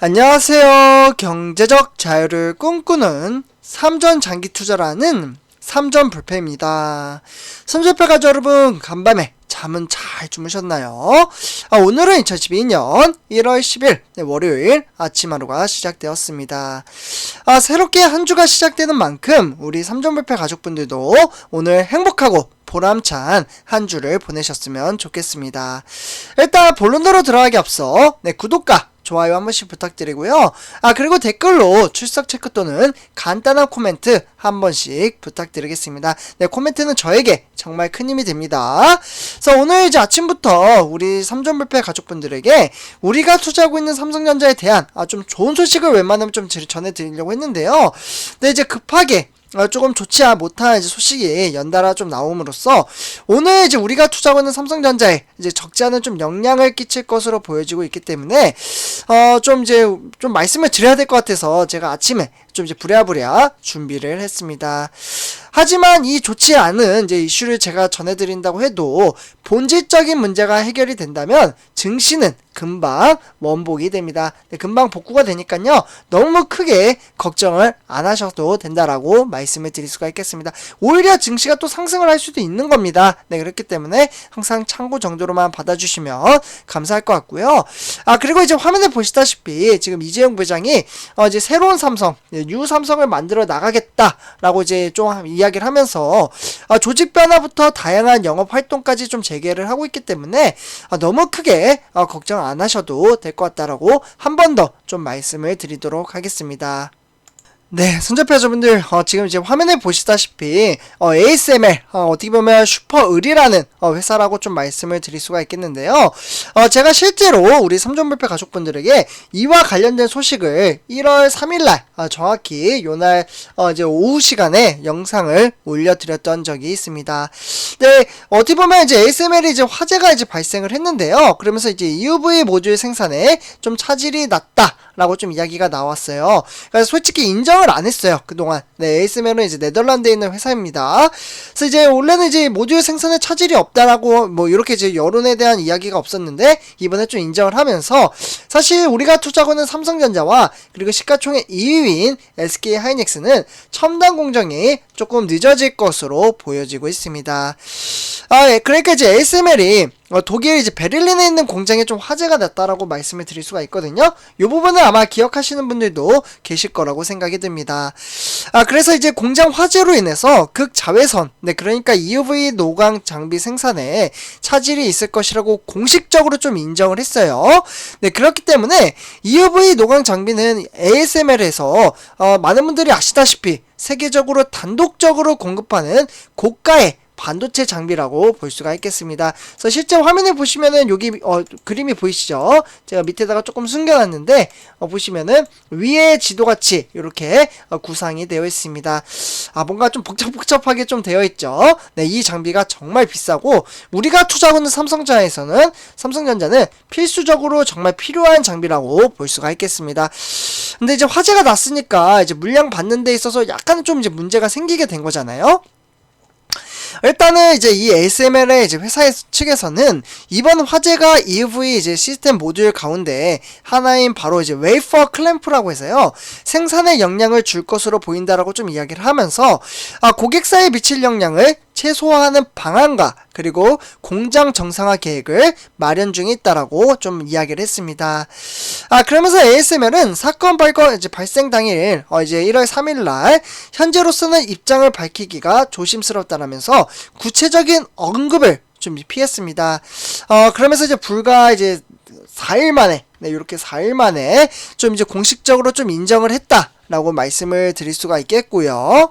안녕하세요. 경제적 자유를 꿈꾸는 삼전 장기 투자라는 삼전불패입니다. 삼전불패 가족 여러분, 간밤에 잠은 잘 주무셨나요? 오늘은 2012년 1월 10일 월요일 아침 하루가 시작되었습니다. 새롭게 한 주가 시작되는 만큼 우리 삼전불패 가족분들도 오늘 행복하고 보람찬 한 주를 보내셨으면 좋겠습니다. 일단 본론으로 들어가기 앞서 구독과 좋아요 한 번씩 부탁드리고요. 그리고 댓글로 출석 체크 또는 간단한 코멘트 한 번씩 부탁드리겠습니다. 코멘트는 저에게 정말 큰 힘이 됩니다. 그래서 오늘 이제 아침부터 우리 삼전불패 가족분들에게 우리가 투자하고 있는 삼성전자에 대한 좀 좋은 소식을 웬만하면 좀 전해드리려고 했는데요. 근데 이제 급하게 조금 좋지 못한 소식이 연달아 좀 나옴으로써 오늘 이제 우리가 투자하고 있는 삼성전자에 이제 적지 않은 좀 영향을 끼칠 것으로 보여지고 있기 때문에 좀 말씀을 드려야 될 것 같아서 제가 아침에 좀 이제 부랴부랴 준비를 했습니다. 하지만 이 좋지 않은 이제 이슈를 제가 전해드린다고 해도 본질적인 문제가 해결이 된다면 증시는 금방 원복이 됩니다. 금방 복구가 되니까요. 너무 크게 걱정을 안 하셔도 된다라고 말씀을 드릴 수가 있겠습니다. 오히려 증시가 또 상승을 할 수도 있는 겁니다. 그렇기 때문에 항상 참고 정도로만 받아주시면 감사할 것 같고요. 그리고 이제 화면에 보시다시피 지금 이재용 부회장이 이제 새로운 삼성, 뉴 삼성을 만들어 나가겠다라고 이제 좀 이야기를 하면서 조직 변화부터 다양한 영업 활동까지 좀 재개를 하고 있기 때문에 너무 크게 걱정 안 하셔도 될 것 같다라고 한 번 더 좀 말씀을 드리도록 하겠습니다. 손잡이 여러분들, 지금 이제 화면에 보시다시피, ASML, 어떻게 보면 슈퍼을이라는 회사라고 좀 말씀을 드릴 수가 있겠는데요. 제가 실제로 우리 삼전불패 가족분들에게 이와 관련된 소식을 1월 3일날, 정확히 요날, 이제 오후 시간에 영상을 올려드렸던 적이 있습니다. 어떻게 보면 이제 ASML이 이제 화재가 이제 발생을 했는데요. 그러면서 이제 EUV 모듈 생산에 좀 차질이 났다라고 좀 이야기가 나왔어요. 그래서 솔직히 인정을 안 했어요, 그동안. ASML은 이제 네덜란드에 있는 회사입니다. 그래서 이제 원래는 이제 모듈 생산에 차질이 없다라고 뭐 이렇게 이제 여론에 대한 이야기가 없었는데 이번에 좀 인정을 하면서 사실 우리가 투자하고 있는 삼성전자와 그리고 시가총액 2위인 SK하이닉스는 첨단 공정이 조금 늦어질 것으로 보여지고 있습니다. 그러니까 이제 ASML이 독일 이제 베를린에 있는 공장에 좀 화재가 났다라고 말씀을 드릴 수가 있거든요. 이 부분을 아마 기억하시는 분들도 계실 거라고 생각이 듭니다. 그래서 이제 공장 화재로 인해서 극자외선, 그러니까 EUV 노광 장비 생산에 차질이 있을 것이라고 공식적으로 좀 인정을 했어요. 그렇기 때문에 EUV 노광 장비는 ASML에서 많은 분들이 아시다시피 세계적으로 단독적으로 공급하는 고가의 반도체 장비라고 볼 수가 있겠습니다. 그래서 실제 화면에 보시면은 여기 그림이 보이시죠? 제가 밑에다가 조금 숨겨놨는데 보시면은 위에 지도같이 이렇게 구상이 되어 있습니다. 뭔가 좀 복잡하게 좀 되어 있죠. 이 장비가 정말 비싸고 우리가 투자하고 있는 삼성전자는 필수적으로 정말 필요한 장비라고 볼 수가 있겠습니다. 근데 이제 화재가 났으니까 이제 물량 받는 데 있어서 약간 좀 이제 문제가 생기게 된 거잖아요. 일단은 이제 이 ASML의 이제 회사 측에서는 이번 화재가 EUV 이제 시스템 모듈 가운데 하나인 바로 이제 웨이퍼 클램프라고 해서요, 생산에 영향을 줄 것으로 보인다라고 좀 이야기를 하면서 고객사에 미칠 영향을 최소화하는 방안과 그리고 공장 정상화 계획을 마련 중에 있다라고 좀 이야기를 했습니다. 그러면서 ASML은 사건 발생 당일 이제 1월 3일날 현재로서는 입장을 밝히기가 조심스럽다라면서 구체적인 언급을 좀 피했습니다. 그러면서 이제 불과 이제 4일 만에 이렇게 4일 만에 좀 이제 공식적으로 좀 인정을 했다라고 말씀을 드릴 수가 있겠고요.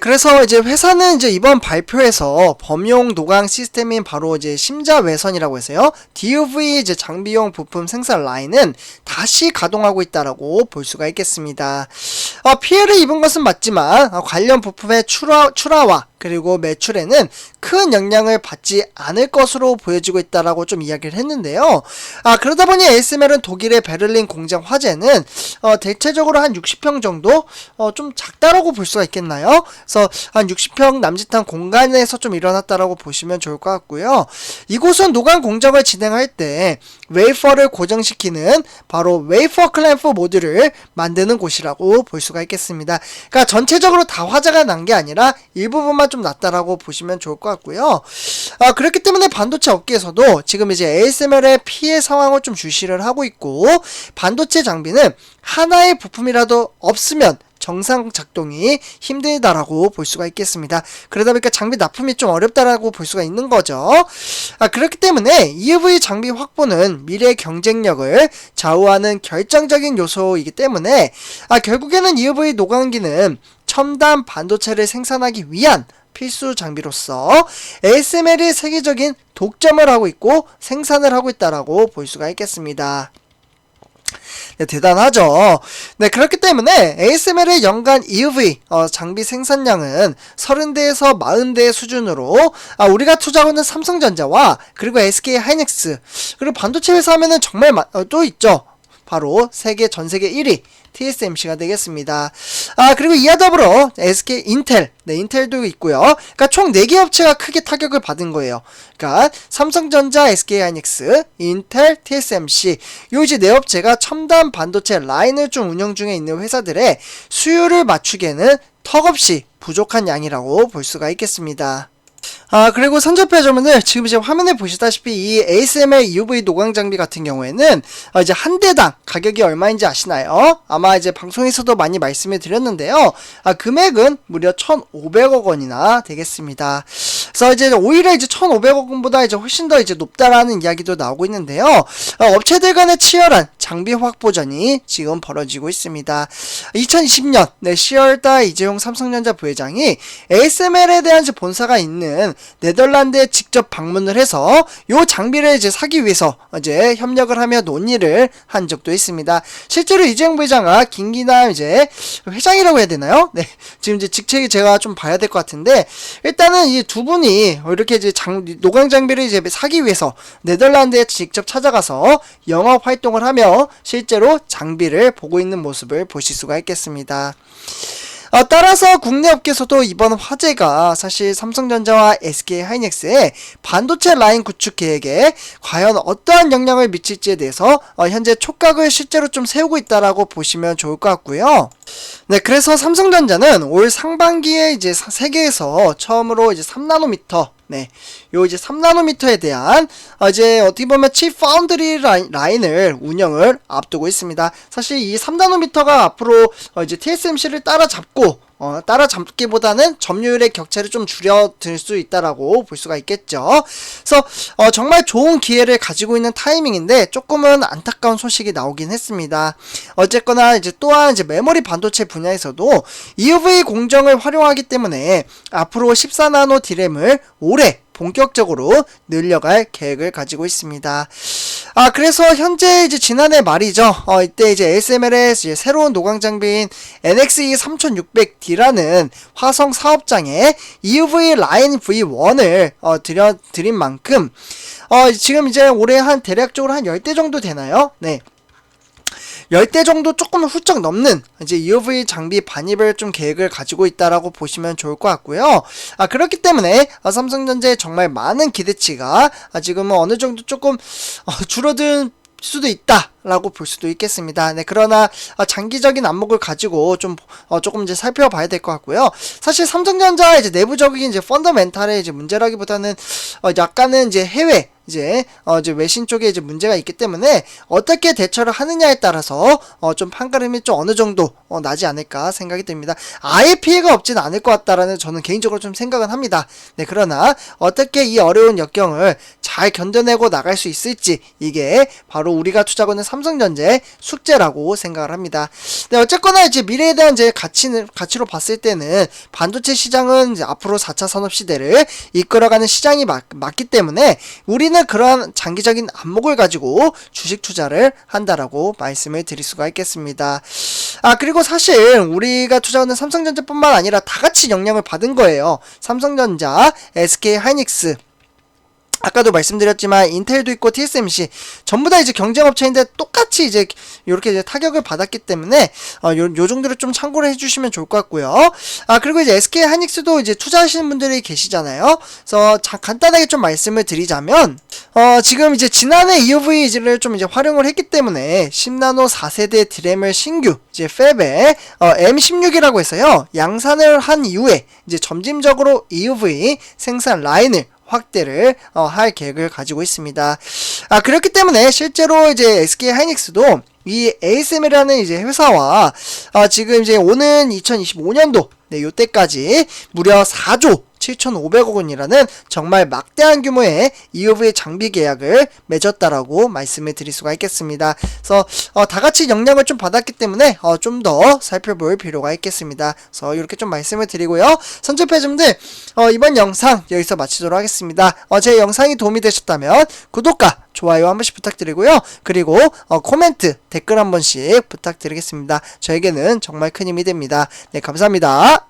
그래서 이제 회사는 이제 이번 발표에서 범용 노광 시스템인 바로 이제 심자외선이라고 해서요, DUV 이제 장비용 부품 생산 라인은 다시 가동하고 있다라고 볼 수가 있겠습니다. 피해를 입은 것은 맞지만 관련 부품의 출하와 그리고 매출에는 큰 영향을 받지 않을 것으로 보여지고 있다라고 좀 이야기를 했는데요. 그러다 보니 ASML은 독일의 베를린 공장 화재는 대체적으로 한 60평 정도 좀 작다라고 볼 수가 있겠나요? 그래서 한 60평 남짓한 공간에서 좀 일어났다라고 보시면 좋을 것 같고요. 이곳은 노광 공정을 진행할 때 웨이퍼를 고정시키는 바로 웨이퍼 클램프 모듈을 만드는 곳이라고 볼 수가 있겠습니다. 그러니까 전체적으로 다 화재가 난 게 아니라 일부분만 좀 났다라고 보시면 좋을 것 같고요. 그렇기 때문에 반도체 업계에서도 지금 이제 ASML의 피해 상황을 좀 주시를 하고 있고, 반도체 장비는 하나의 부품이라도 없으면 정상 작동이 힘들다라고 볼 수가 있겠습니다. 그러다 보니까 장비 납품이 좀 어렵다라고 볼 수가 있는 거죠. 그렇기 때문에 EUV 장비 확보는 미래 경쟁력을 좌우하는 결정적인 요소이기 때문에 결국에는 EUV 노광기는 첨단 반도체를 생산하기 위한 필수 장비로서 ASML이 세계적인 독점을 하고 있고 생산을 하고 있다라고 볼 수가 있겠습니다. 네, 대단하죠. 네, 그렇기 때문에 ASML의 연간 EUV 장비 생산량은 30대에서 40대 수준으로 우리가 투자하고 있는 삼성전자와 그리고 SK 하이닉스 그리고 반도체 회사 하면은 정말 또 있죠. 바로 전 세계 1위 TSMC가 되겠습니다. 그리고 이와 더불어 SK 인텔, 인텔도 있고요. 그러니까 총 4개 업체가 크게 타격을 받은 거예요. 그러니까 삼성전자, SK 하이닉스, 인텔, TSMC 요 이제 4업체가 첨단 반도체 라인을 좀 운영 중에 있는 회사들의 수요를 맞추기에는 턱없이 부족한 양이라고 볼 수가 있겠습니다. 그리고 선접해 주면은 지금 이제 화면에 보시다시피 이 ASML EUV 노광 장비 같은 경우에는 이제 한 대당 가격이 얼마인지 아시나요? 아마 이제 방송에서도 많이 말씀을 드렸는데요. 금액은 무려 1,500억 원이나 되겠습니다. 그래서 이제 오히려 이제 1,500억 원보다 이제 훨씬 더 이제 높다라는 이야기도 나오고 있는데요. 업체들 간의 치열한 장비 확보전이 지금 벌어지고 있습니다. 2020년 10월달 이재용 삼성전자 부회장이 ASML에 대한 이제 본사가 있는 네덜란드에 직접 방문을 해서 요 장비를 이제 사기 위해서 이제 협력을 하며 논의를 한 적도 있습니다. 실제로 이재용 부회장과 김기남 이제 회장이라고 해야 되나요? 네, 지금 이제 직책이 제가 좀 봐야 될 것 같은데 일단은 이 두 분이 이렇게 이제 노광 장비를 이제 사기 위해서 네덜란드에 직접 찾아가서 영업 활동을 하며 실제로 장비를 보고 있는 모습을 보실 수가 있겠습니다. 따라서 국내 업계에서도 이번 화재가 사실 삼성전자와 SK 하이닉스의 반도체 라인 구축 계획에 과연 어떠한 영향을 미칠지에 대해서 현재 촉각을 실제로 좀 세우고 있다라고 보시면 좋을 것 같고요. 네, 그래서 삼성전자는 올 상반기에 이제 세계에서 처음으로 이제 3나노미터 요 이제 3나노미터에 대한 이제 어떻게 보면 칩 파운드리 라인을 운영을 앞두고 있습니다. 사실 이 3나노미터가 앞으로 이제 TSMC를 따라잡고 따라잡기보다는 점유율의 격차를 좀 줄여들 수 있다라고 볼 수가 있겠죠. 그래서 정말 좋은 기회를 가지고 있는 타이밍인데 조금은 안타까운 소식이 나오긴 했습니다. 어쨌거나 이제 또한 이제 메모리 반도체 분야에서도 EUV 공정을 활용하기 때문에 앞으로 14나노 디램을 올해 본격적으로 늘려갈 계획을 가지고 있습니다. 그래서 현재 이제 지난해 말이죠. 이때 이제 ASML의 이제 새로운 노광 장비인 NXE 3600D라는 화성 사업장에 EUV 라인 V1을 드린 만큼 지금 이제 올해 한 대략적으로 한 10대 정도 되나요? 네. 10대 정도 조금 훌쩍 넘는 이제 EUV 장비 반입을 좀 계획을 가지고 있다라고 보시면 좋을 것 같고요. 그렇기 때문에 삼성전자의 정말 많은 기대치가 지금은 어느 정도 조금 줄어든 수도 있다라고 볼 수도 있겠습니다. 네, 그러나 장기적인 안목을 가지고 조금 이제 살펴봐야 될 것 같고요. 사실 삼성전자 이제 내부적인 이제 펀더멘탈의 이제 문제라기보다는 약간은 이제 해외 이제 외신 쪽에 이제 문제가 있기 때문에 어떻게 대처를 하느냐에 따라서 좀 판가름이 좀 어느 정도 나지 않을까 생각이 듭니다. 아예 피해가 없지는 않을 것 같다라는 저는 개인적으로 좀 생각은 합니다. 네, 그러나 어떻게 이 어려운 역경을 잘 견뎌내고 나갈 수 있을지 이게 바로 우리가 투자하고 있는 삼성전자의 숙제라고 생각을 합니다. 네, 어쨌거나 이제 미래에 대한 이제 가치로 봤을 때는 반도체 시장은 이제 앞으로 4차 산업 시대를 이끌어가는 시장이 맞기 때문에 우리는 그러한 장기적인 안목을 가지고 주식 투자를 한다라고 말씀을 드릴 수가 있겠습니다. 그리고 사실 우리가 투자하는 삼성전자뿐만 아니라 다 같이 영향을 받은 거예요. 삼성전자, SK하이닉스, 아까도 말씀드렸지만 인텔도 있고 TSMC 전부 다 이제 경쟁업체인데 똑같이 이제 이렇게 이제 타격을 받았기 때문에 요 정도를 좀 참고를 해주시면 좋을 것 같고요. 그리고 이제 SK 하이닉스도 이제 투자하시는 분들이 계시잖아요. 그래서 간단하게 좀 말씀을 드리자면 지금 이제 지난해 EUV를 좀 이제 활용을 했기 때문에 10나노 4세대 드램을 신규 이제 팹에 M16이라고 해서요 양산을 한 이후에 이제 점진적으로 EUV 생산 라인을 확대를 할 계획을 가지고 있습니다. 그렇기 때문에 실제로 이제 SK 하이닉스도 이 ASML이라는 이제 회사와 지금 이제 오는 2025년도 요때까지 무려 4조 7,500억 원이라는 정말 막대한 규모의 EUV 장비 계약을 맺었다라고 말씀을 드릴 수가 있겠습니다. 그래서 다 같이 영향을 좀 받았기 때문에 좀 더 살펴볼 필요가 있겠습니다. 그래서 이렇게 좀 말씀을 드리고요. 선접해줌들 이번 영상 여기서 마치도록 하겠습니다. 제 영상이 도움이 되셨다면 구독과 좋아요 한 번씩 부탁드리고요. 그리고 코멘트, 댓글 한 번씩 부탁드리겠습니다. 저에게는 정말 큰 힘이 됩니다. 네, 감사합니다.